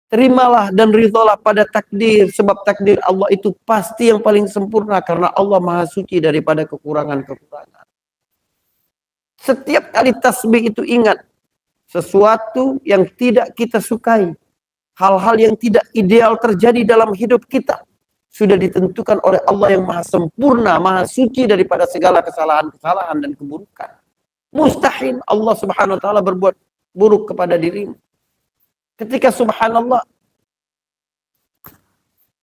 Terimalah dan ridholah pada takdir, sebab takdir Allah itu pasti yang paling sempurna, karena Allah maha suci daripada kekurangan-kekurangan. Setiap kali tasbih itu ingat, sesuatu yang tidak kita sukai, hal-hal yang tidak ideal terjadi dalam hidup kita, sudah ditentukan oleh Allah yang maha sempurna, maha suci daripada segala kesalahan-kesalahan dan keburukan. Mustahil Allah subhanahu wa ta'ala berbuat buruk kepada dirimu. Ketika subhanallah,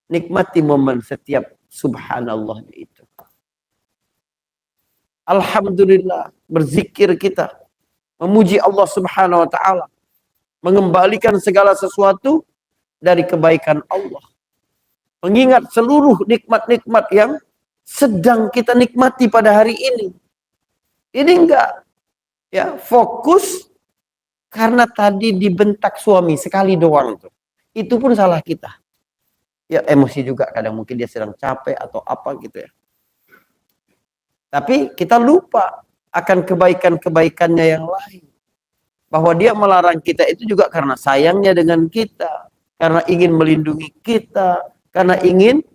nikmati momen setiap subhanallah itu. Alhamdulillah, berzikir kita, memuji Allah subhanahu wa ta'ala, mengembalikan segala sesuatu dari kebaikan Allah. Mengingat seluruh nikmat-nikmat yang sedang kita nikmati pada hari ini. Ini enggak ya fokus karena tadi dibentak suami sekali doang tuh. Itu pun salah kita. Ya emosi juga kadang, mungkin dia sedang capek atau apa gitu ya. Tapi kita lupa akan kebaikan-kebaikannya yang lain. Bahwa dia melarang kita itu juga karena sayangnya dengan kita, karena ingin melindungi kita, karena ingin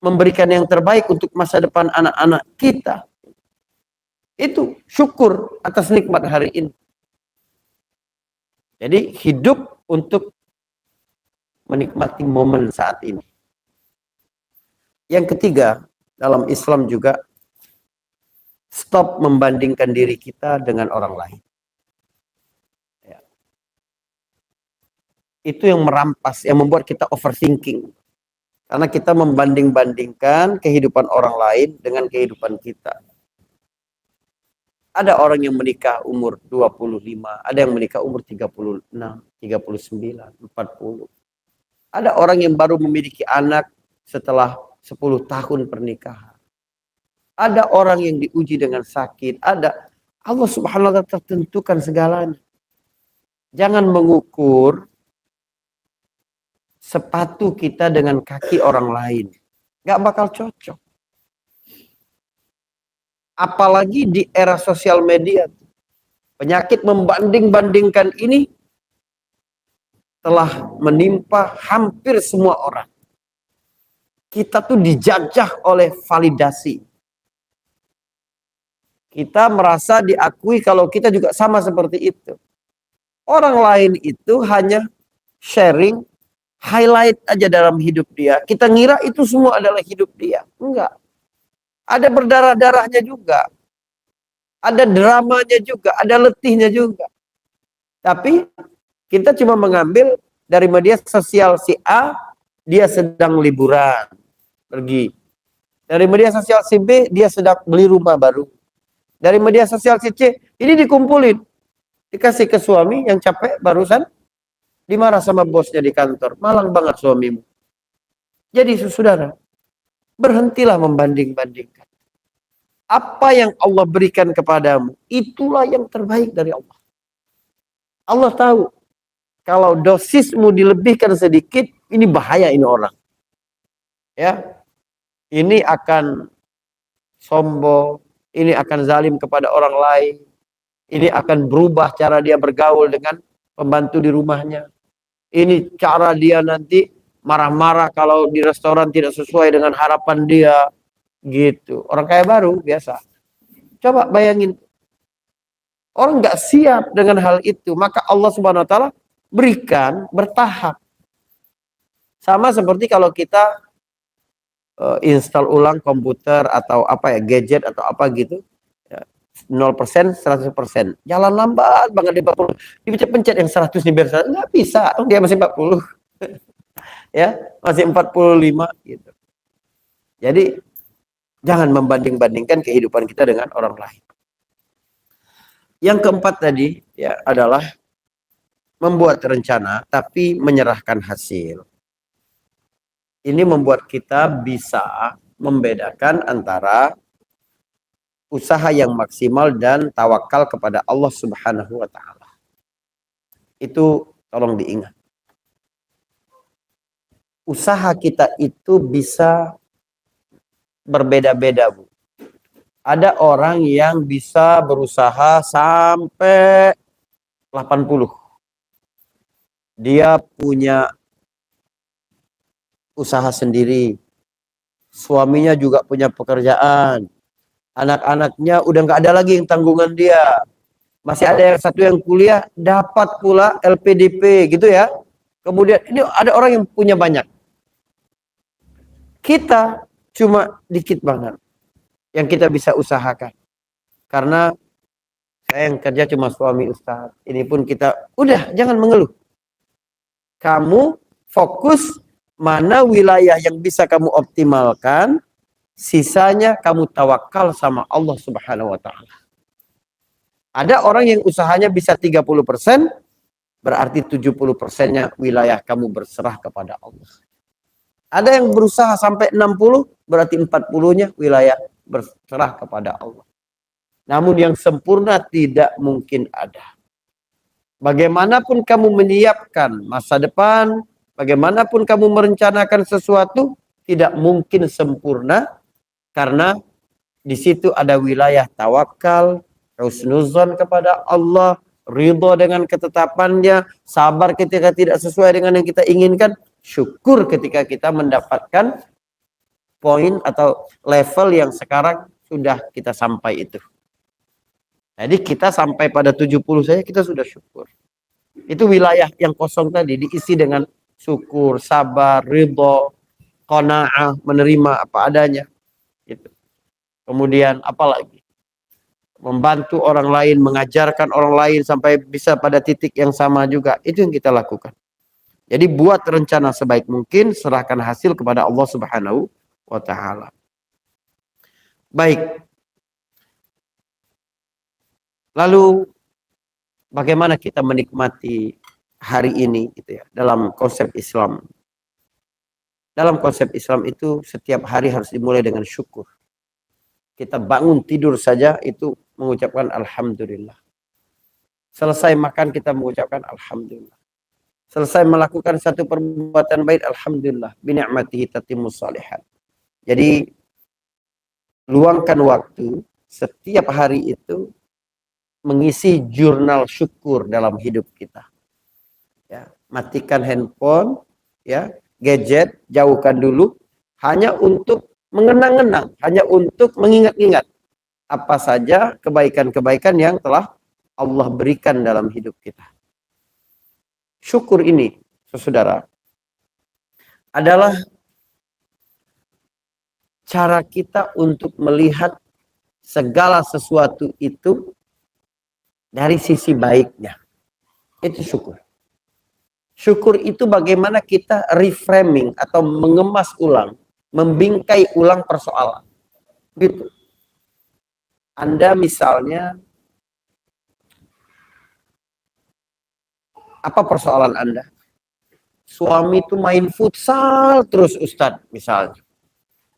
memberikan yang terbaik untuk masa depan anak-anak kita. Itu syukur atas nikmat hari ini. Jadi hidup untuk menikmati momen saat ini. Yang ketiga, dalam Islam juga, stop membandingkan diri kita dengan orang lain. Ya. Itu yang merampas, yang membuat kita overthinking. Karena kita membanding-bandingkan kehidupan orang lain dengan kehidupan kita. Ada orang yang menikah umur 25, ada yang menikah umur 36, 39, 40. Ada orang yang baru memiliki anak setelah 10 tahun pernikahan. Ada orang yang diuji dengan sakit, ada. Allah subhanahu wa ta'ala tertentukan segalanya. Jangan mengukur sepatu kita dengan kaki orang lain. Gak bakal cocok. Apalagi di era sosial media. Penyakit membanding-bandingkan ini telah menimpa hampir semua orang. Kita tuh dijajah oleh validasi. Kita merasa diakui kalau kita juga sama seperti itu. Orang lain itu hanya sharing, highlight aja dalam hidup dia. Kita ngira itu semua adalah hidup dia. Enggak. Ada berdarah-darahnya juga. Ada dramanya juga, ada letihnya juga. Tapi kita cuma mengambil dari media sosial si A, dia sedang liburan, pergi. Dari media sosial si B, dia sedang beli rumah baru. Dari media sosial si C, ini dikumpulin. Dikasih ke suami yang capek barusan, dimarah sama bosnya di kantor. Malang banget suamimu. Jadi saudara, berhentilah membanding-bandingkan. Apa yang Allah berikan kepadamu, itulah yang terbaik dari Allah. Allah tahu, kalau dosismu dilebihkan sedikit, ini bahaya ini orang. Ya, ini akan sombong, ini akan zalim kepada orang lain, ini akan berubah cara dia bergaul dengan pembantu di rumahnya. Ini cara dia nanti marah-marah kalau di restoran tidak sesuai dengan harapan dia. Gitu. Orang kaya baru biasa. Coba bayangin. Orang nggak siap dengan hal itu. Maka Allah subhanahu wa ta'ala berikan bertahap. Sama seperti kalau kita install ulang komputer atau apa ya, gadget atau apa gitu. 0%, 100%. Jalan lambat banget di 40. Dipencet-pencet yang 100 nih biar 100. Nggak bisa. Dia masih 40. Ya, masih 45 gitu. Jadi jangan membanding-bandingkan kehidupan kita dengan orang lain. Yang keempat tadi ya adalah membuat rencana tapi menyerahkan hasil. Ini membuat kita bisa membedakan antara usaha yang maksimal dan tawakal kepada Allah Subhanahu wa ta'ala. Itu tolong diingat. Usaha kita itu bisa berbeda-beda, Bu. Ada orang yang bisa berusaha sampai 80. dia punya usaha sendiri, suaminya juga punya pekerjaan, anak-anaknya udah nggak ada lagi yang tanggungan dia, masih ada yang satu yang kuliah, dapat pula LPDP gitu ya. Kemudian ini ada orang yang punya banyak. Kita cuma dikit banget yang kita bisa usahakan. Karena saya yang kerja cuma suami ustaz. Ini pun kita, udah jangan mengeluh. Kamu fokus mana wilayah yang bisa kamu optimalkan, sisanya kamu tawakal sama Allah Subhanahu wa taala. Ada orang yang usahanya bisa 30%, berarti 70%-nya wilayah kamu berserah kepada Allah. Ada yang berusaha sampai 60, berarti 40-nya wilayah berserah kepada Allah. Namun yang sempurna tidak mungkin ada. Bagaimanapun kamu menyiapkan masa depan, bagaimanapun kamu merencanakan sesuatu, tidak mungkin sempurna karena di situ ada wilayah tawakal, husnuzon kepada Allah, ridho dengan ketetapannya, sabar ketika tidak sesuai dengan yang kita inginkan, syukur ketika kita mendapatkan poin atau level yang sekarang sudah kita sampai itu. Jadi kita sampai pada 70 saja kita sudah syukur. Itu wilayah yang kosong tadi diisi dengan syukur, sabar, ridho, qanaah, menerima apa adanya. Gitu. Kemudian apa lagi? Membantu orang lain, mengajarkan orang lain sampai bisa pada titik yang sama juga. Itu yang kita lakukan. Jadi buat rencana sebaik mungkin, serahkan hasil kepada Allah Subhanahu wa taala. Baik. Lalu bagaimana kita menikmati hari ini gitu ya dalam konsep Islam. Dalam konsep Islam itu setiap hari harus dimulai dengan syukur. Kita bangun tidur saja itu mengucapkan alhamdulillah. Selesai makan kita mengucapkan alhamdulillah. Selesai melakukan satu perbuatan baik alhamdulillah, bi ni'matihi tatimmus shalihat. Jadi luangkan waktu setiap hari itu mengisi jurnal syukur dalam hidup kita. Ya, matikan handphone, ya, gadget, jauhkan dulu, hanya untuk mengenang-enang, hanya untuk mengingat-ingat apa saja kebaikan-kebaikan yang telah Allah berikan dalam hidup kita. Syukur ini, saudara, adalah cara kita untuk melihat segala sesuatu itu dari sisi baiknya. Itu syukur. Syukur itu bagaimana kita reframing atau mengemas ulang, membingkai ulang persoalan. Gitu. Anda misalnya, apa persoalan Anda? Suami itu main futsal terus Ustadz misalnya.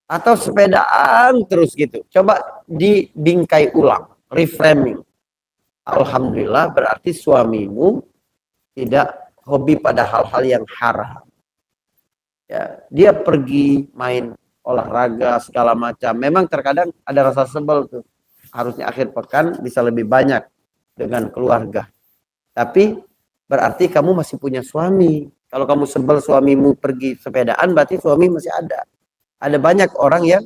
Atau sepedaan terus gitu. Coba dibingkai ulang, reframing. Alhamdulillah berarti suamimu tidak hobi pada hal-hal yang haram. Ya, dia pergi main olahraga segala macam. Memang terkadang ada rasa sebel tuh. Harusnya akhir pekan bisa lebih banyak dengan keluarga. Tapi berarti kamu masih punya suami. Kalau kamu sebel suamimu pergi sepedaan berarti suami masih ada. Ada banyak orang yang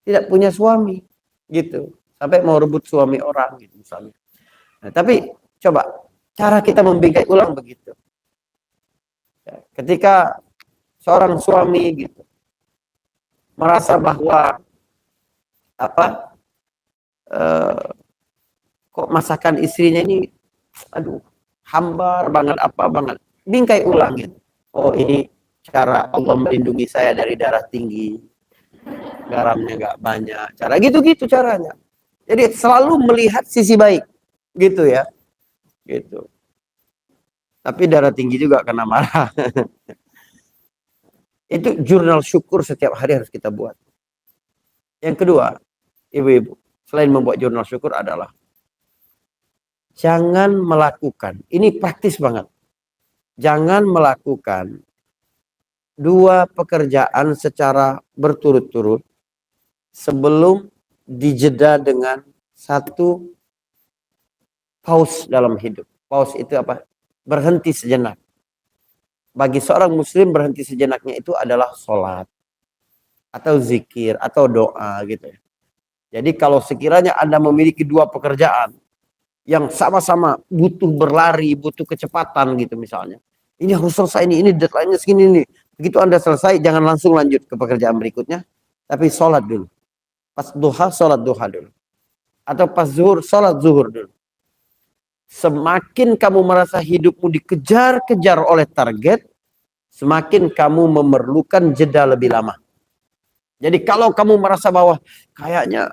tidak punya suami gitu. Sampai mau rebut suami orang gitu misalnya. Nah, tapi coba cara kita membingkai ulang begitu. Ya, ketika seorang suami gitu merasa bahwa kok masakan istrinya ini aduh hambar banget apa banget, bingkai ulang gitu. Oh ini cara Allah melindungi saya dari darah tinggi, garamnya nggak banyak, cara gitu-gitu caranya. Jadi selalu melihat sisi baik gitu ya, gitu. Tapi darah tinggi juga kena marah. Itu jurnal syukur setiap hari harus kita buat. Yang kedua, ibu-ibu, selain membuat jurnal syukur adalah jangan melakukan, ini praktis banget. Jangan melakukan dua pekerjaan secara berturut-turut sebelum dijeda dengan satu pause dalam hidup. Pause itu apa? Berhenti sejenak. bagi seorang muslim berhenti sejenaknya itu adalah sholat atau zikir atau doa gitu ya. Jadi kalau sekiranya Anda memiliki dua pekerjaan yang sama-sama butuh berlari, butuh kecepatan gitu misalnya. Ini harus selesai ini deadline-nya segini nih. Begitu Anda selesai, jangan langsung lanjut ke pekerjaan berikutnya, tapi sholat dulu. Pas duha, sholat duha dulu. Atau pas zuhur, sholat zuhur dulu. Semakin kamu merasa hidupmu dikejar-kejar oleh target, semakin kamu memerlukan jeda lebih lama. Jadi kalau kamu merasa bahwa kayaknya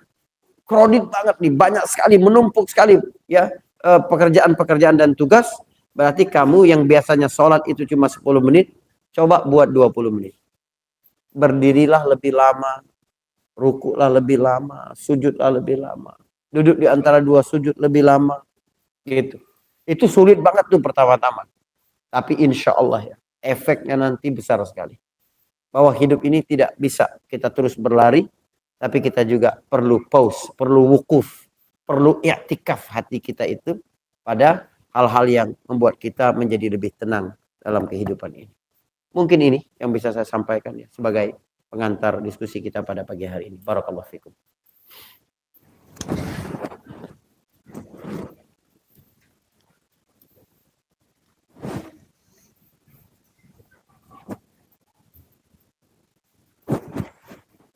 kredit banget nih, banyak sekali, menumpuk sekali ya pekerjaan-pekerjaan dan tugas, berarti kamu yang biasanya sholat itu cuma 10 menit, coba buat 20 menit. Berdirilah lebih lama, rukuklah lebih lama, sujudlah lebih lama. Duduk di antara dua sujud lebih lama. Gitu. Itu sulit banget tuh pertama-tama. Tapi insya Allah ya, efeknya nanti besar sekali. Bahwa hidup ini tidak bisa kita terus berlari, tapi kita juga perlu pause, perlu wukuf, perlu i'tikaf hati kita itu pada hal-hal yang membuat kita menjadi lebih tenang dalam kehidupan ini. Mungkin ini yang bisa saya sampaikan ya sebagai pengantar diskusi kita pada pagi hari ini. Barakallahu fikum.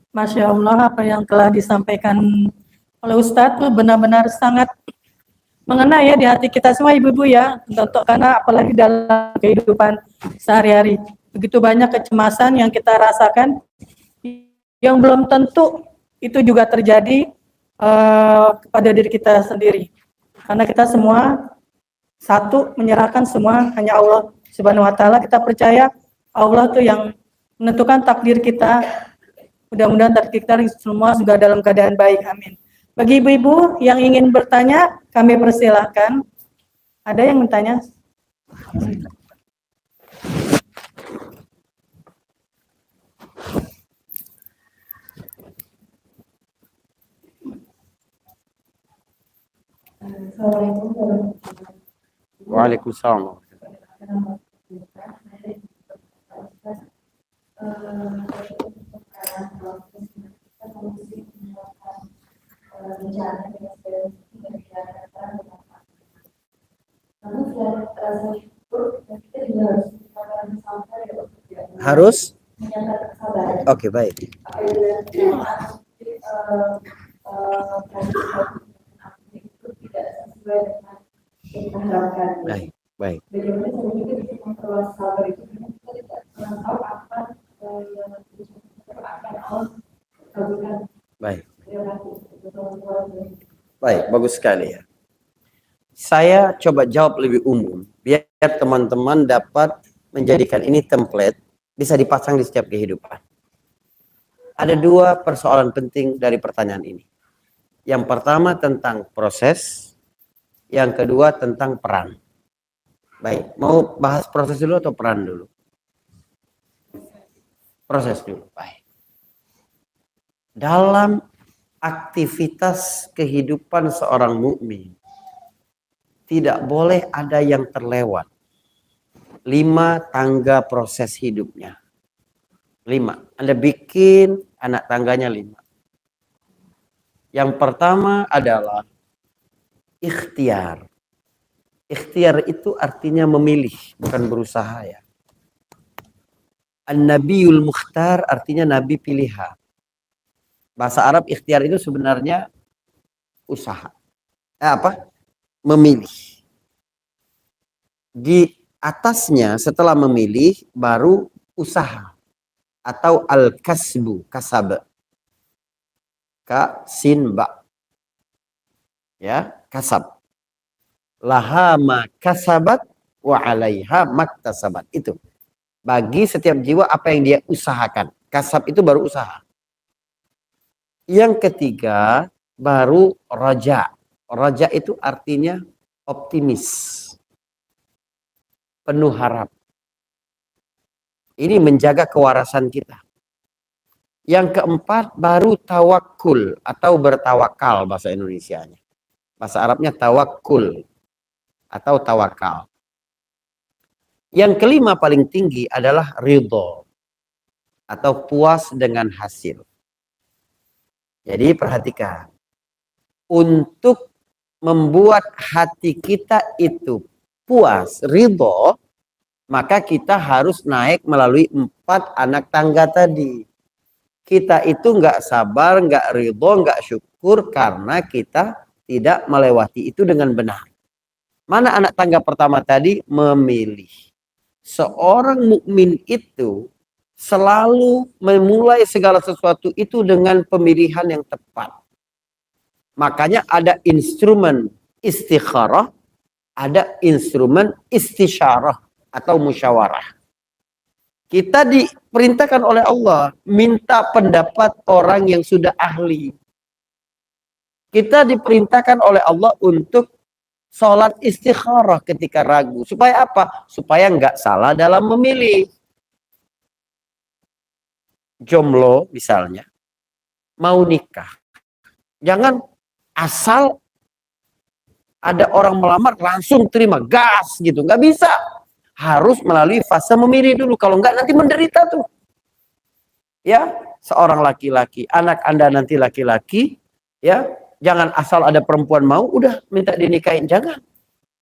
Masya Allah, apa yang telah disampaikan oleh Ustadz itu benar-benar sangat mengena ya di hati kita semua ibu-ibu ya, untuk karena apalagi dalam kehidupan sehari-hari. Begitu banyak kecemasan yang kita rasakan, yang belum tentu itu juga terjadi kepada diri kita sendiri. Karena kita semua satu menyerahkan semua hanya Allah Subhanahu wa taala. Kita percaya Allah tuh yang menentukan takdir kita. Mudah-mudahan takdir kita semua juga dalam keadaan baik. Amin. Bagi ibu-ibu yang ingin bertanya, kami persilahkan. Ada yang bertanya? Assalamualaikum. Waalaikumsalam. Harus? Oke, baik. Baik, baik. Baik. Baik, bagus sekali ya. Saya coba jawab lebih umum, biar teman-teman dapat menjadikan ini template, bisa dipasang di setiap kehidupan. Ada dua persoalan penting dari pertanyaan ini. Yang pertama tentang proses, yang kedua tentang peran. Baik, mau bahas proses dulu atau peran dulu? Proses dulu, baik. Dalam aktivitas kehidupan seorang mukmin, tidak boleh ada yang terlewat. 5 tangga proses hidupnya. 5. Anda bikin anak tangganya 5. Yang pertama adalah ikhtiar. Ikhtiar itu artinya memilih, bukan berusaha ya. An-Nabiyul Mukhtar artinya nabi pilihan. Bahasa Arab ikhtiar itu sebenarnya usaha. Memilih. Di atasnya setelah memilih baru usaha atau al-kasbu, kasab. Ka sin ba. Ya, kasab. Laha ma kasabat wa 'alaiha maktasabat. Itu. Bagi setiap jiwa apa yang dia usahakan. Kasab itu baru usaha. Yang ketiga baru raja. Raja itu artinya optimis. Penuh harap. Ini menjaga kewarasan kita. Yang keempat baru tawakul atau bertawakal bahasa Indonesianya. Bahasa Arabnya tawakul atau tawakal. Yang kelima paling tinggi adalah ridho atau puas dengan hasil. Jadi perhatikan, untuk membuat hati kita itu puas, ridho, maka kita harus naik melalui 4 anak tangga tadi. Kita itu nggak sabar, nggak ridho, nggak syukur karena kita tidak melewati itu dengan benar. Mana anak tangga pertama tadi? Memilih. Seorang mukmin itu selalu memulai segala sesuatu itu dengan pemilihan yang tepat. Makanya ada instrumen istikharah, ada instrumen istisyarah atau musyawarah. Kita diperintahkan oleh Allah minta pendapat orang yang sudah ahli. Kita diperintahkan oleh Allah untuk sholat istikharah ketika ragu. Supaya apa? Supaya nggak salah dalam memilih. Jomblo misalnya, mau nikah. Jangan asal ada orang melamar langsung terima, gas gitu. Nggak bisa. Harus melalui fase memilih dulu. Kalau nggak nanti menderita tuh. Ya, seorang laki-laki, anak Anda nanti laki-laki, ya, jangan asal ada perempuan mau, udah minta dinikahin. Jangan.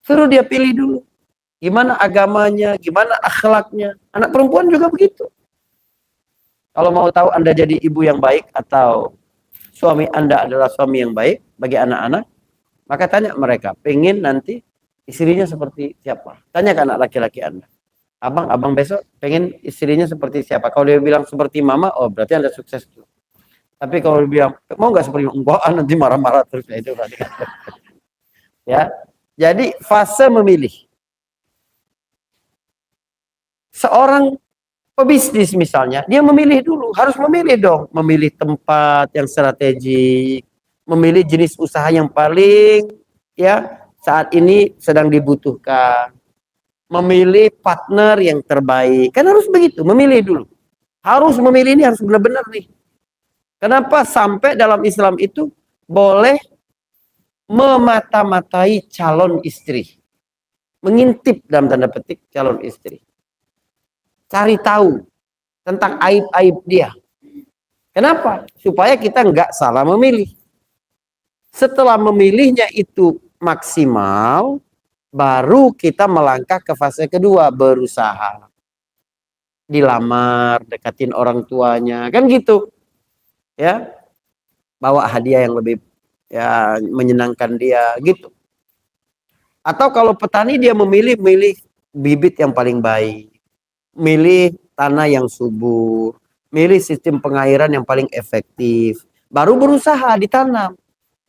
Suruh dia pilih dulu. Gimana agamanya, gimana akhlaknya. Anak perempuan juga begitu. Kalau mau tahu Anda jadi ibu yang baik atau suami Anda adalah suami yang baik bagi anak-anak, maka tanya mereka, pengen nanti istrinya seperti siapa? Tanya ke anak laki-laki Anda. Abang besok pengen istrinya seperti siapa? Kalau dia bilang seperti mama, oh berarti Anda sukses tuh. Tapi kalau dia bilang, mau nggak seperti enggak, nanti marah-marah terus. Ya, itu berarti. Ya, jadi fase memilih. Seorang pebisnis misalnya, dia memilih dulu, harus memilih dong, memilih tempat yang strategik, memilih jenis usaha yang paling ya saat ini sedang dibutuhkan, memilih partner yang terbaik, kan harus begitu, memilih dulu, harus memilih, ini harus benar-benar nih. Kenapa sampai dalam Islam itu boleh memata-matai calon istri, mengintip dalam tanda petik calon istri. Cari tahu tentang aib-aib dia. Kenapa? Supaya kita nggak salah memilih. Setelah memilihnya itu maksimal, baru kita melangkah ke fase kedua, berusaha. Dilamar, dekatin orang tuanya, kan gitu. Ya, bawa hadiah yang lebih ya menyenangkan dia, gitu. Atau kalau petani dia memilih bibit yang paling baik. Milih tanah yang subur, milih sistem pengairan yang paling efektif, baru berusaha ditanam.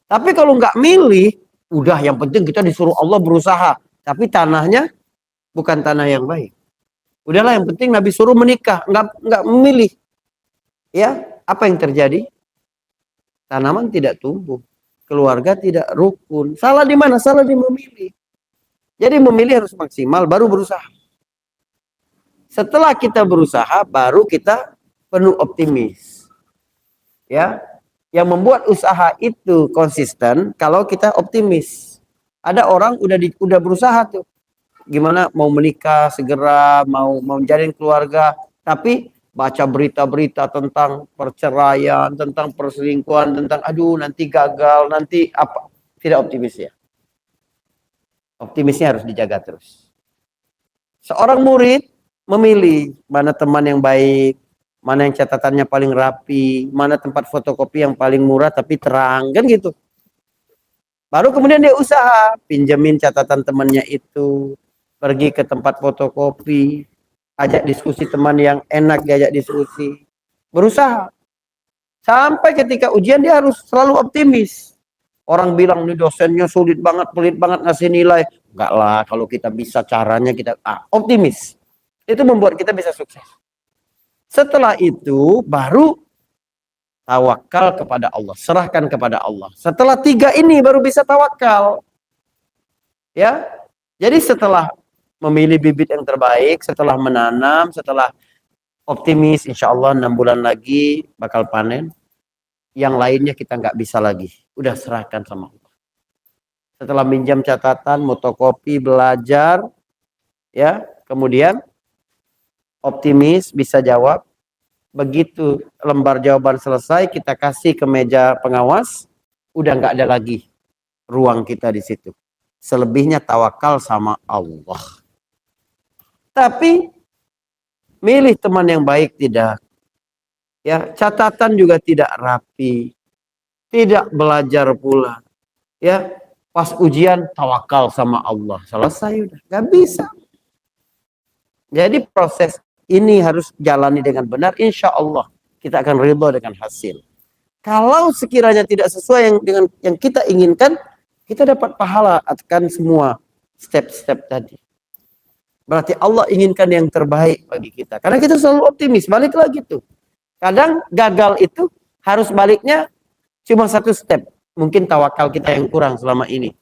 Tapi kalau nggak milih, udah yang penting kita disuruh Allah berusaha, tapi tanahnya bukan tanah yang baik. Udahlah yang penting Nabi suruh menikah, nggak memilih. Ya, apa yang terjadi? Tanaman tidak tumbuh, keluarga tidak rukun. Salah di mana? Salah di memilih. Jadi memilih harus maksimal, baru berusaha. Setelah kita berusaha, baru kita penuh optimis. Ya, yang membuat usaha itu konsisten kalau kita optimis. Ada orang udah berusaha tuh, gimana mau menikah segera, mau menjalin keluarga, tapi baca berita-berita tentang perceraian, tentang perselingkuhan, tentang aduh nanti gagal, nanti apa? Tidak optimis ya. Optimisnya harus dijaga terus. Seorang murid memilih mana teman yang baik, mana yang catatannya paling rapi, mana tempat fotokopi yang paling murah tapi terang, kan gitu. Baru kemudian dia usaha, pinjemin catatan temannya itu, pergi ke tempat fotokopi, ajak diskusi teman yang enak, diajak diskusi, berusaha. Sampai ketika ujian dia harus selalu optimis. Orang bilang nih dosennya sulit banget, pelit banget ngasih nilai. Enggak lah, kalau kita bisa caranya kita optimis. Itu membuat kita bisa sukses. Setelah itu baru tawakal kepada Allah, serahkan kepada Allah. Setelah 3 ini baru bisa tawakal. Ya. Jadi setelah memilih bibit yang terbaik, setelah menanam, setelah optimis, insya Allah 6 bulan lagi bakal panen. Yang lainnya kita nggak bisa lagi. Udah serahkan sama Allah. Setelah minjam catatan, motokopi, belajar, ya, Kemudian optimis, bisa jawab. Begitu lembar jawaban selesai, kita kasih ke meja pengawas, udah nggak ada lagi ruang kita di situ. Selebihnya tawakal sama Allah. Tapi milih teman yang baik tidak. Ya, catatan juga tidak rapi. Tidak belajar pula. Ya, pas ujian tawakal sama Allah. Selesai udah. Gak bisa. Jadi proses ini harus jalani dengan benar. Insya Allah kita akan ridho dengan hasil. Kalau sekiranya tidak sesuai dengan yang kita inginkan, kita dapat pahala akan semua step-step tadi. Berarti Allah inginkan yang terbaik bagi kita. Karena kita selalu optimis. Balik lagi tuh. Kadang gagal itu harus baliknya cuma satu step. Mungkin tawakal kita yang kurang selama ini.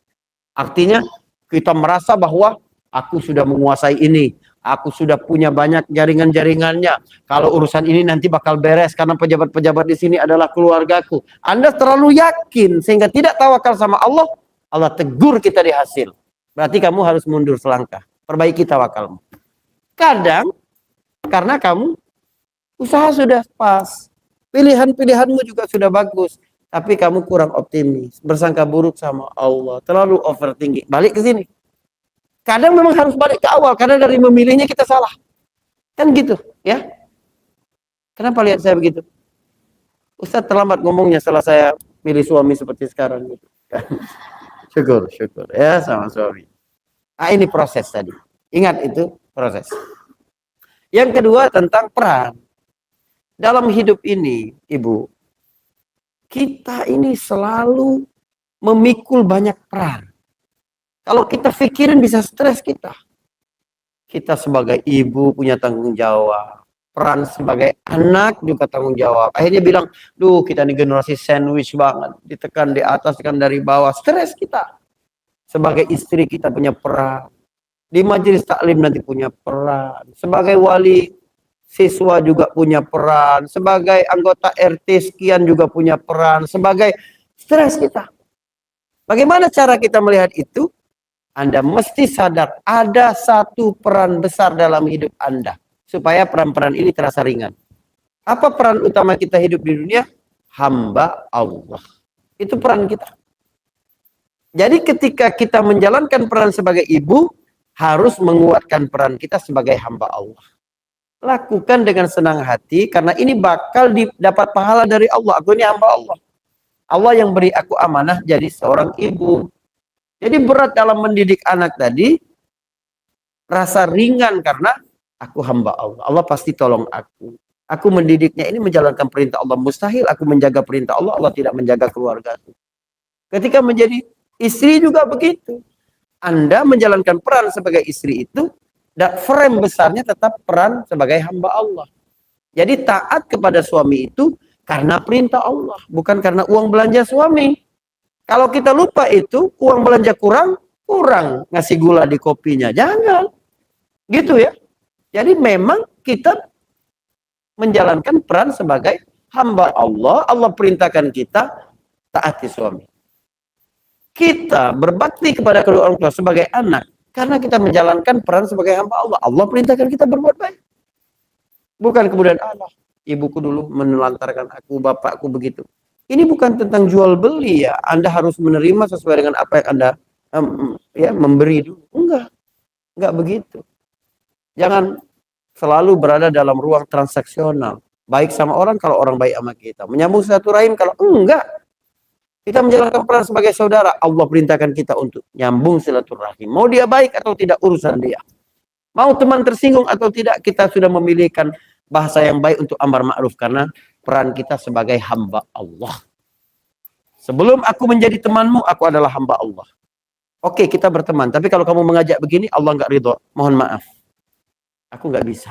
Artinya kita merasa bahwa aku sudah menguasai ini. Aku sudah punya banyak jaringan-jaringannya. Kalau urusan ini nanti bakal beres karena pejabat-pejabat di sini adalah keluargaku. Anda terlalu yakin sehingga tidak tawakal sama Allah. Allah tegur kita di hasil. Berarti kamu harus mundur selangkah. Perbaiki tawakalmu. Kadang karena kamu usaha sudah pas. Pilihan-pilihanmu juga sudah bagus. Tapi kamu kurang optimis. Bersangka buruk sama Allah. Terlalu overthinking. Balik ke sini. Kadang memang harus balik ke awal. Karena dari memilihnya kita salah. Kan gitu. Ya. Kenapa lihat saya begitu? Ustadz terlambat ngomongnya setelah saya milih suami seperti sekarang. Gitu. Syukur, syukur. Ya sama suami. Nah, ini proses tadi. Ingat itu proses. Yang kedua tentang peran. Dalam hidup ini, Ibu, kita ini selalu memikul banyak peran. Kalau kita pikirin bisa stres kita. Kita sebagai ibu punya tanggung jawab. Peran sebagai anak juga tanggung jawab. Akhirnya bilang, duh kita nih generasi sandwich banget. Ditekan di atas, ditekan dari bawah. Stres kita. Sebagai istri kita punya peran. Di majelis taklim nanti punya peran. Sebagai wali siswa juga punya peran. Sebagai anggota RT sekian juga punya peran. Sebagai stres kita. Bagaimana cara kita melihat itu? Anda mesti sadar ada satu peran besar dalam hidup Anda. Supaya peran-peran ini terasa ringan. Apa peran utama kita hidup di dunia? Hamba Allah. Itu peran kita. Jadi ketika kita menjalankan peran sebagai ibu, harus menguatkan peran kita sebagai hamba Allah. Lakukan dengan senang hati, karena ini bakal dapat pahala dari Allah. Aku ini hamba Allah. Allah yang beri aku amanah jadi seorang ibu. Jadi berat dalam mendidik anak tadi, rasa ringan karena aku hamba Allah. Allah pasti tolong aku. Aku mendidiknya ini menjalankan perintah Allah. Mustahil aku menjaga perintah Allah, Allah tidak menjaga keluarga. Ketika menjadi istri juga begitu. Anda menjalankan peran sebagai istri itu, dan frame besarnya tetap peran sebagai hamba Allah. Jadi taat kepada suami itu karena perintah Allah, bukan karena uang belanja suami. Kalau kita lupa itu, uang belanja kurang ngasih gula di kopinya. Jangan. Gitu ya. Jadi memang kita menjalankan peran sebagai hamba Allah. Allah perintahkan kita taati suami. Kita berbakti kepada kedua orang tua sebagai anak. Karena kita menjalankan peran sebagai hamba Allah. Allah perintahkan kita berbuat baik. Bukan kemudian Allah. Ibuku dulu menelantarkan aku, bapakku begitu. Ini bukan tentang jual beli ya. Anda harus menerima sesuai dengan apa yang Anda memberi dulu. Enggak begitu. Jangan selalu berada dalam ruang transaksional. Baik sama orang kalau orang baik sama kita. Menyambung silaturahim kalau enggak. Kita menjalankan peran sebagai saudara. Allah perintahkan kita untuk nyambung silaturahim. Mau dia baik atau tidak urusan dia. Mau teman tersinggung atau tidak, kita sudah memilihkan bahasa yang baik untuk amar ma'ruf. Karena peran kita sebagai hamba Allah. Sebelum aku menjadi temanmu, aku adalah hamba Allah. Oke, kita berteman. Tapi kalau kamu mengajak begini, Allah nggak ridho. Mohon maaf. Aku nggak bisa.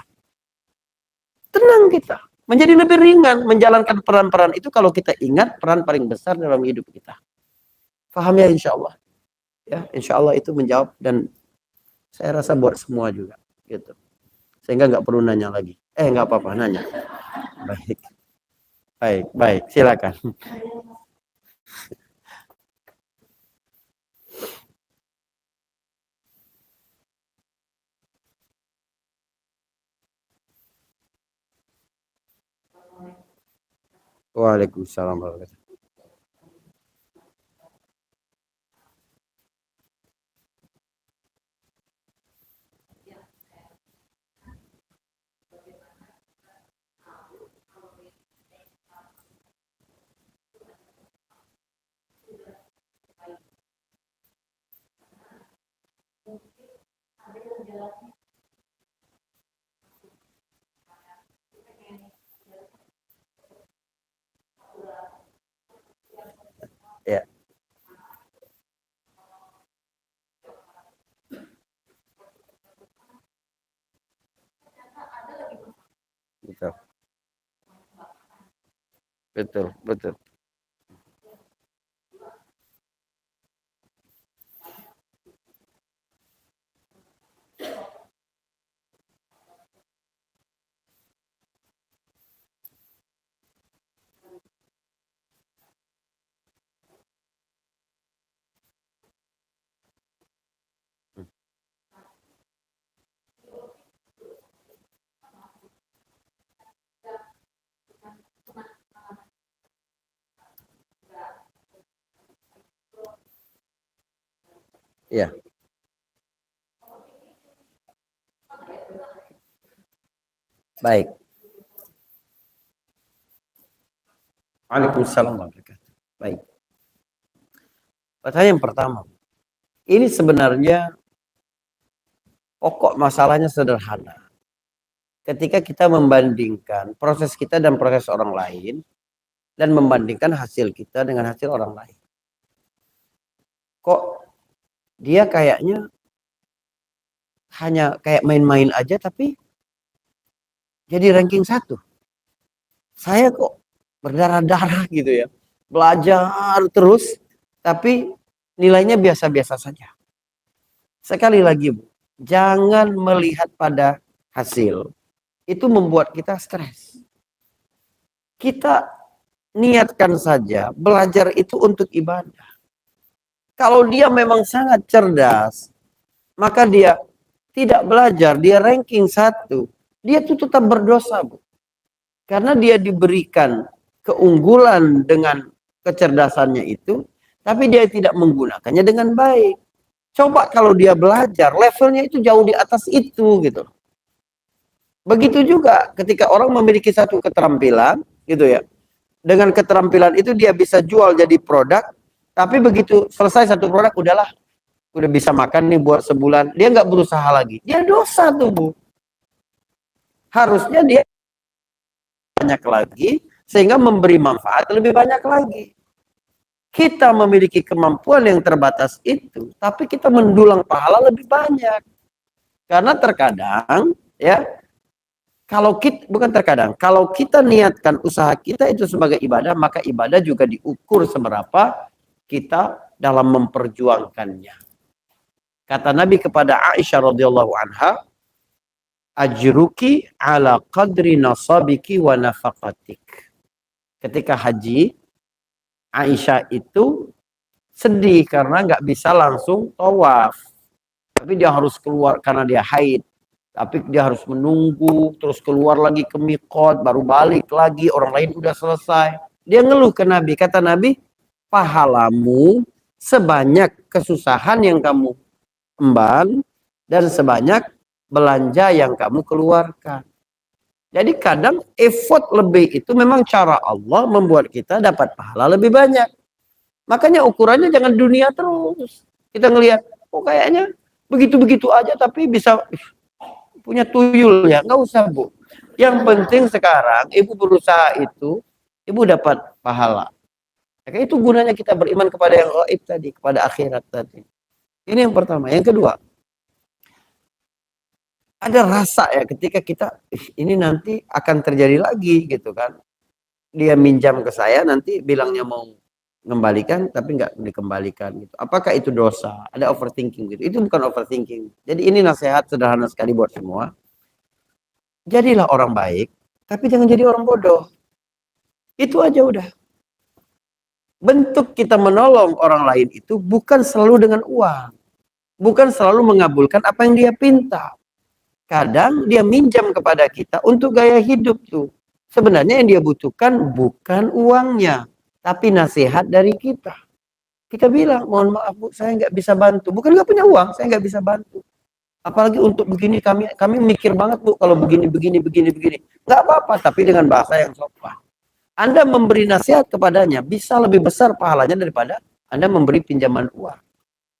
Tenang kita. Menjadi lebih ringan menjalankan peran-peran itu kalau kita ingat peran paling besar dalam hidup kita. Paham ya insya Allah. Ya, insya Allah itu menjawab dan saya rasa buat semua juga. Gitu. Sehingga nggak perlu nanya lagi. Nggak apa-apa nanya. Baik. Silakan. Waalaikumsalam warahmatullahi wabarakatuh. Ya, betul. Betul, betul. Ya, baik. Waalaikumsalam warahmatullahi wabarakatuh. Baik. Pertanyaan yang pertama, ini sebenarnya pokok masalahnya sederhana. Ketika kita membandingkan proses kita dan proses orang lain, dan membandingkan hasil kita dengan hasil orang lain. Kok dia kayaknya hanya kayak main-main aja tapi jadi ranking 1. Saya kok berdarah-darah gitu ya. Belajar terus tapi nilainya biasa-biasa saja. Sekali lagi, Bu, jangan melihat pada hasil. Itu membuat kita stres. Kita niatkan saja belajar itu untuk ibadah. Kalau dia memang sangat cerdas, maka dia tidak belajar, dia ranking 1, dia tuh tetap berdosa, Bu. Karena dia diberikan keunggulan dengan kecerdasannya itu, tapi dia tidak menggunakannya dengan baik. Coba kalau dia belajar, levelnya itu jauh di atas itu gitu. Begitu juga ketika orang memiliki satu keterampilan, gitu ya. Dengan keterampilan itu dia bisa jual jadi produk, tapi begitu selesai satu produk, udahlah, udah bisa makan nih buat sebulan, dia nggak berusaha lagi. Dia dosa tuh, Bu. Harusnya dia banyak lagi, sehingga memberi manfaat lebih banyak lagi. Kita memiliki kemampuan yang terbatas itu, tapi kita mendulang pahala lebih banyak. Karena terkadang, ya, kalau kita, bukan terkadang, kalau kita niatkan usaha kita itu sebagai ibadah, maka ibadah juga diukur seberapa kita dalam memperjuangkannya. Kata Nabi kepada Aisyah radhiyallahu anha, ajruki ala qadri nasabiki wa nafaqatik. Ketika haji, Aisyah itu sedih karena nggak bisa langsung tawaf. Tapi dia harus keluar karena dia haid. Tapi dia harus menunggu, terus keluar lagi ke miqat, baru balik lagi, orang lain udah selesai. Dia ngeluh ke Nabi, kata Nabi, pahalamu sebanyak kesusahan yang kamu emban, dan sebanyak belanja yang kamu keluarkan. Jadi kadang effort lebih itu memang cara Allah membuat kita dapat pahala lebih banyak. Makanya ukurannya jangan dunia terus. Kita ngelihat, oh kayaknya begitu-begitu aja tapi bisa punya tuyul ya, nggak usah, Bu. Yang penting sekarang ibu berusaha itu, ibu dapat pahala. Maka itu gunanya kita beriman kepada yang gaib tadi, kepada akhirat tadi. Ini yang pertama. Yang kedua, ada rasa ya ketika kita ini nanti akan terjadi lagi gitu kan. Dia minjam ke saya, nanti bilangnya mau mengembalikan tapi nggak dikembalikan gitu. Apakah itu dosa? Ada overthinking gitu. Itu bukan overthinking. Jadi ini nasihat sederhana sekali buat semua. Jadilah orang baik, tapi jangan jadi orang bodoh. Itu aja udah. Bentuk kita menolong orang lain itu bukan selalu dengan uang. Bukan selalu mengabulkan apa yang dia pinta. Kadang dia minjam kepada kita untuk gaya hidup tuh. Sebenarnya yang dia butuhkan bukan uangnya, tapi nasihat dari kita. Kita bilang, mohon maaf Bu, saya nggak bisa bantu. Bukan nggak punya uang, saya nggak bisa bantu. Apalagi untuk begini, kami mikir banget Bu, kalau begini. Nggak apa-apa, tapi dengan bahasa yang sopan. Anda memberi nasihat kepadanya bisa lebih besar pahalanya daripada Anda memberi pinjaman uang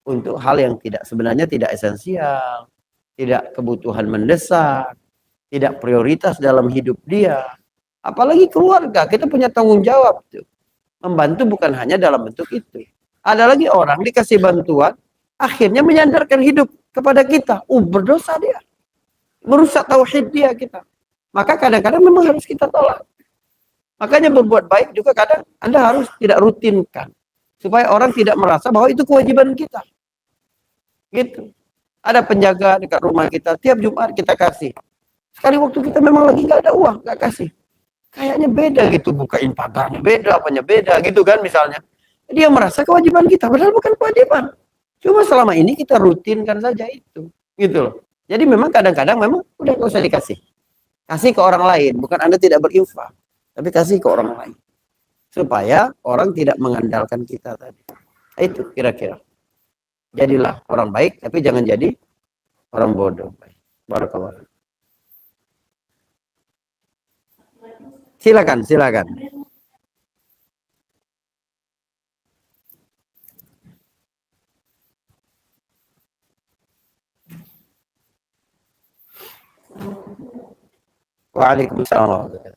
untuk hal yang sebenarnya tidak esensial, tidak kebutuhan mendesak, tidak prioritas dalam hidup dia. Apalagi keluarga, kita punya tanggung jawab tuh. Membantu bukan hanya dalam bentuk itu. Ada lagi orang dikasih bantuan, akhirnya menyandarkan hidup kepada kita. Berdosa dia. Merusak tauhid dia kita. Maka kadang-kadang memang harus kita tolak. Makanya berbuat baik juga kadang Anda harus tidak rutinkan. Supaya orang tidak merasa bahwa itu kewajiban kita. Gitu. Ada penjaga dekat rumah kita, tiap Jumat kita kasih. Sekali waktu kita memang lagi nggak ada uang, nggak kasih. Kayaknya beda gitu, bukain pagarnya beda, apanya beda gitu kan misalnya. Dia merasa kewajiban kita, padahal bukan kewajiban. Cuma selama ini kita rutinkan saja itu. Gitu loh. Jadi memang kadang-kadang memang udah nggak usah dikasih. Kasih ke orang lain, bukan Anda tidak berinfak. Tapi kasih ke orang lain. Supaya orang tidak mengandalkan kita tadi. Itu kira-kira. Jadilah orang baik, tapi jangan jadi orang bodoh. Barakallah. Silakan. Waalaikumsalam.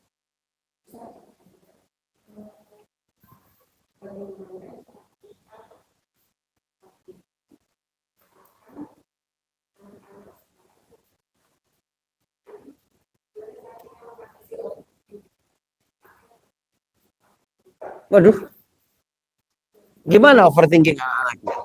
Waduh, gimana overthinking anak-anaknya?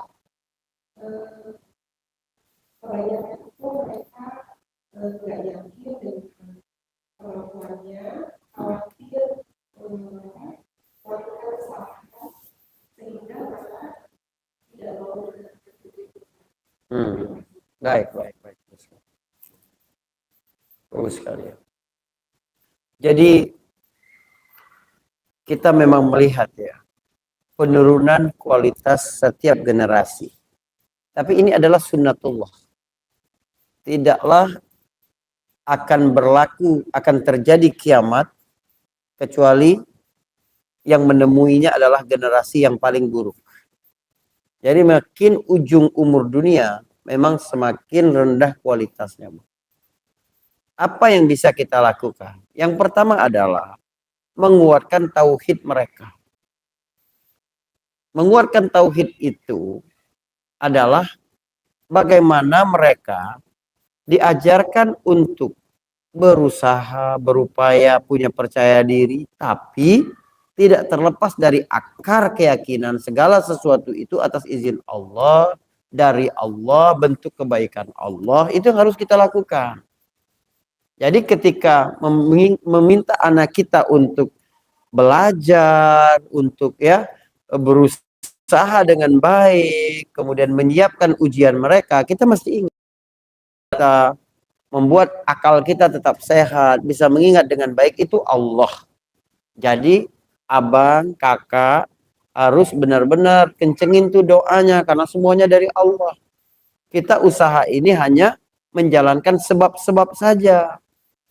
Baik. Bagus sekali. Jadi kita memang melihat ya penurunan kualitas setiap generasi. Tapi ini adalah sunnatullah. Tidaklah akan berlaku, akan terjadi kiamat kecuali yang menemuinya adalah generasi yang paling buruk. Jadi makin ujung umur dunia memang semakin rendah kualitasnya. Apa yang bisa kita lakukan? Yang pertama adalah menguatkan tauhid mereka. Menguatkan tauhid itu adalah bagaimana mereka diajarkan untuk berusaha, berupaya, punya percaya diri, tapi tidak terlepas dari akar keyakinan segala sesuatu itu atas izin Allah, dari Allah, bentuk kebaikan Allah, itu yang harus kita lakukan. Jadi ketika meminta anak kita untuk belajar, untuk ya berusaha dengan baik, kemudian menyiapkan ujian mereka, kita mesti ingat kita membuat akal kita tetap sehat, bisa mengingat dengan baik itu Allah. Jadi abang, kakak harus benar-benar kencengin tuh doanya karena semuanya dari Allah. Kita usaha ini hanya menjalankan sebab-sebab saja.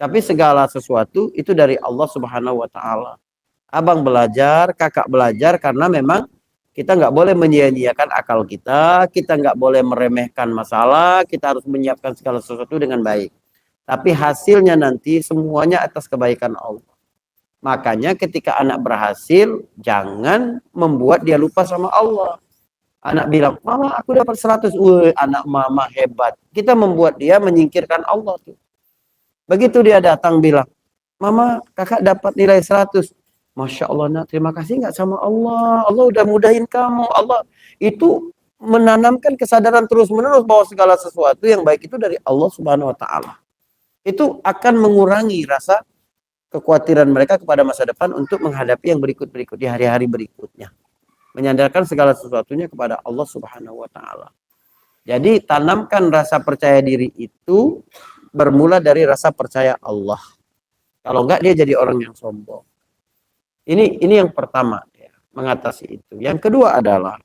Tapi segala sesuatu itu dari Allah Subhanahu wa taala. Abang belajar, kakak belajar karena memang kita nggak boleh menyia-nyiakan akal kita nggak boleh meremehkan masalah, kita harus menyiapkan segala sesuatu dengan baik. Tapi hasilnya nanti semuanya atas kebaikan Allah. Makanya ketika anak berhasil, jangan membuat dia lupa sama Allah. Anak bilang, mama aku dapat 100. Anak mama hebat. Kita membuat dia menyingkirkan Allah tuh. Begitu dia datang bilang, mama kakak dapat nilai 100. Masya Allah nak, terima kasih nggak sama Allah. Allah udah mudahin kamu. Allah itu menanamkan kesadaran terus-menerus bahwa segala sesuatu yang baik itu dari Allah Subhanahu wa taala. Itu akan mengurangi rasa kekhawatiran mereka kepada masa depan untuk menghadapi yang berikut-berikut di hari-hari berikutnya. Menyandarkan segala sesuatunya kepada Allah Subhanahu wa taala. Jadi tanamkan rasa percaya diri itu bermula dari rasa percaya Allah. Kalau enggak dia jadi orang yang sombong. Ini yang pertama ya, mengatasi itu. Yang kedua adalah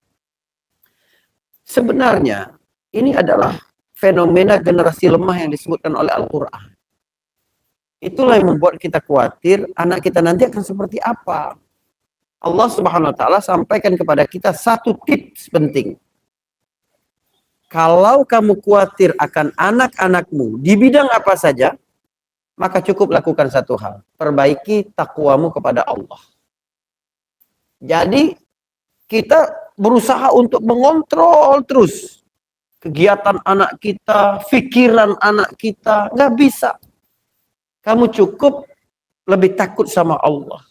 sebenarnya ini adalah fenomena generasi lemah yang disebutkan oleh Al-Qur'an. Itulah yang membuat kita khawatir anak kita nanti akan seperti apa. Allah Subhanahu wa taala sampaikan kepada kita satu tips penting. Kalau kamu khawatir akan anak-anakmu di bidang apa saja, maka cukup lakukan satu hal. Perbaiki takwamu kepada Allah. Jadi kita berusaha untuk mengontrol terus kegiatan anak kita, pikiran anak kita. Nggak bisa. Kamu cukup lebih takut sama Allah.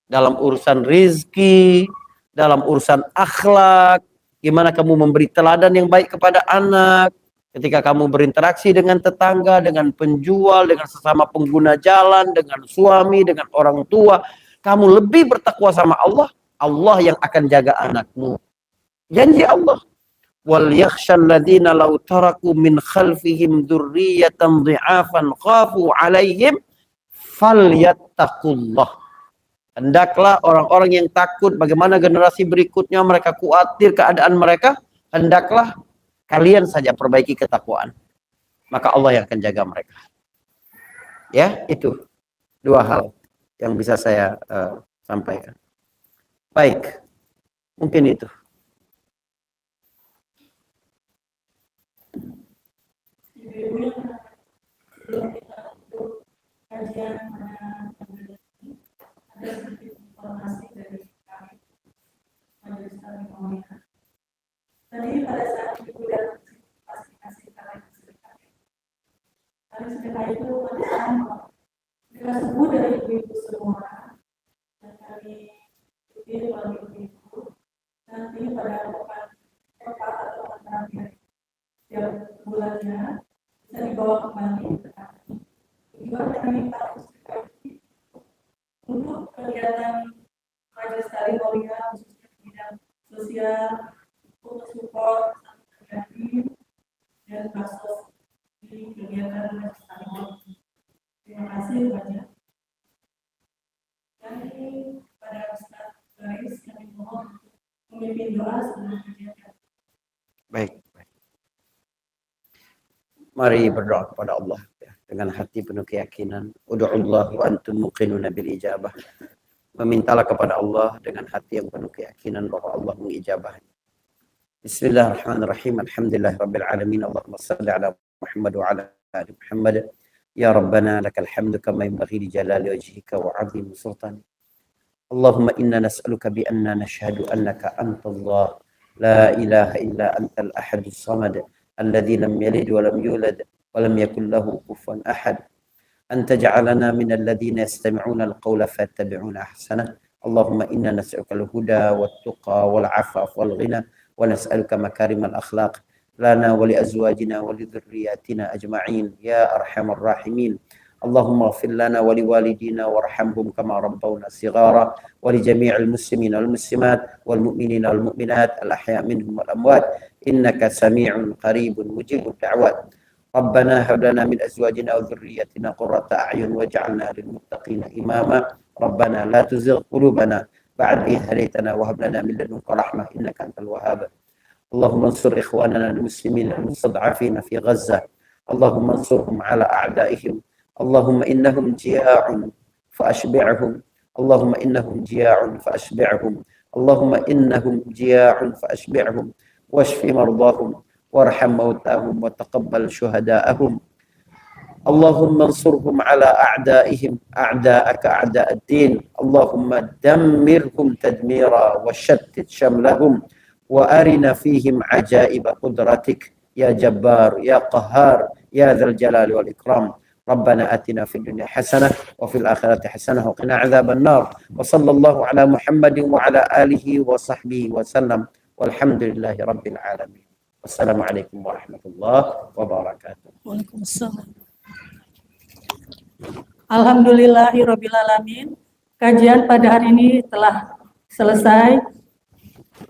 Dalam urusan rizki, dalam urusan akhlak, gimana kamu memberi teladan yang baik kepada anak, ketika kamu berinteraksi dengan tetangga, dengan penjual, dengan sesama pengguna jalan, dengan suami, dengan orang tua, kamu lebih bertakwa sama Allah, Allah yang akan jaga anakmu. Janji Allah. Wal yakhshal ladzina law taraku min khalfihim dzurriyyatan dhi'afan khafu 'alaihim falyattaqullah. Hendaklah orang-orang yang takut bagaimana generasi berikutnya mereka khawatir keadaan mereka, hendaklah kalian saja perbaiki ketakwaan. Maka Allah yang akan jaga mereka. Ya, itu dua hal yang bisa saya sampaikan. Baik. Mungkin itu. Kajian ada sedikit informasi dari kami majelis taklim Muhammadiyah. Tadi pada saat ibu dan kasih kalian sedekah. Kalian sedekah itu pada kita sebut dari ibu-ibu semua dan kami ikuti melalui ibu-ibu. Nanti pada pekan atau terakhir tiap bulannya bisa dibawa kembali ke kami. Juga kami minta untuk kegiatan majelis taklim Muhammadiyah khususnya di bidang sosial untuk support terjadi dan kasus di kegiatan majelis taklim Muhammadiyah. Terima kasih banyak. Dan ini pada Ustaz Garis kami mohon memimpin doa sebelum kegiatan. Baik. Mari berdoa kepada Allah dengan hati penuh keyakinan. Ud'ullah wa antum muqinuna bil ijabah. Memintalah kepada Allah dengan hati yang penuh keyakinan bahwa Allah mengijabah. Bismillahirrahmanirrahim. Alhamdulillahirabbil alamin. Allahumma shalli ala Muhammad wa ala ali Muhammad. Ya Rabbana lakal hamdu kama yanbaghi li jalali wajhika wa 'azimi sultanik. Allahumma inna nas'aluka bi anna nashhadu annaka antallah la ilaha illa antal ahadus samad alladzi lam yalid wa lam yulad wa lam yakul lahu kufuwan ahad. أن تجعلنا من الذين يستمعون القول فيتبعون أحسنه. اللهم إنا نسألك الهدى والتقى والعفاف والغنى ونسألك مكارم الأخلاق لنا ولأزواجنا ولذرياتنا أجمعين يا أرحم الراحمين. اللهم اغفر لنا ولوالدينا وارحمهم كما ربونا صغارا ولجميع المسلمين والمسلمات والمؤمنين والمؤمنات الأحياء منهم والأموات إنك سميع قريب مجيب الدعوات. ربنا هب لنا من أزواجنا وذرياتنا قرة أعين واجعلنا للمتقين إماما. ربنا لا تزغ قلوبنا بعد إذ هديتنا وهب لنا من لدنك رحمة إنك أنت الوهاب. اللهم انصر إخواننا المسلمين المستضعفين في غزة. اللهم انصرهم على أعدائهم. اللهم إنهم جياع فأشبعهم. اللهم إنهم جياع فأشبعهم. اللهم إنهم جياع فأشبعهم واشف مرضاهم وارحم موتاهم وتقبل شهداءهم. اللهم انصرهم على أعدائهم أعداءك أعداء الدين. اللهم دمرهم تدميرا وشتت شملهم وأرنا فيهم عجائب قدرتك يا جبار يا قهار يا ذا الجلال والإكرام. ربنا آتنا في الدنيا حسنة وفي الآخرة حسنة وقنا عذاب النار. وصلى الله على محمد وعلى آله وصحبه وسلم والحمد لله رب العالمين. Wassalamualaikum warahmatullahi wabarakatuh. Waalaikumsalam. Alhamdulillahirrabbilalamin. Kajian pada hari ini telah selesai.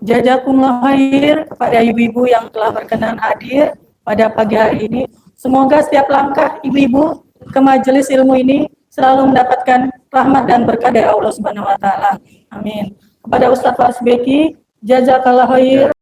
Jazakumullah khair kepada ibu-ibu yang telah berkenan hadir pada pagi hari ini. Semoga setiap langkah ibu-ibu ke majelis ilmu ini selalu mendapatkan rahmat dan berkah dari Allah Subhanahu wa taala. Amin. Kepada Ustaz Faris Beki, jazakallahu khair